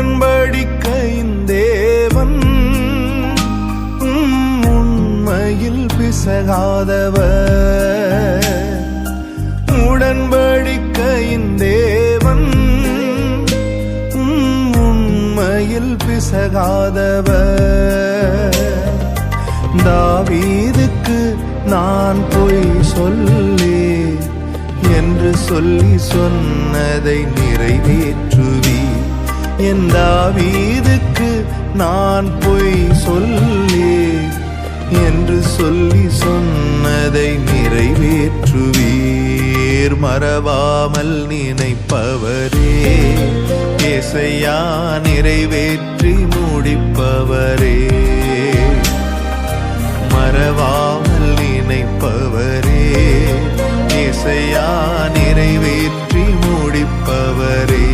உடன்படிக்கையின் தேவன் உண்மையில் பிசகாதவர். உடன்படிக்கையின் தேவன் உண்மையில் பிசகாதவர். தாவீதுக்கு நான் பொய் சொல்லி என்று சொல்லி சொன்னதை நிறைவேற்றுவி. என் தாவீதுக்கு நான் பொய் சொல்லி என்று சொல்லி சொன்னதை நிறைவேற்றுவீர். மறவாமல் நினைப்பவரே, ஏசையா நிறைவேற்றி முடிப்பவரே. மறவாமல் நினைப்பவரே, ஏசையா நிறைவேற்றி முடிப்பவரே.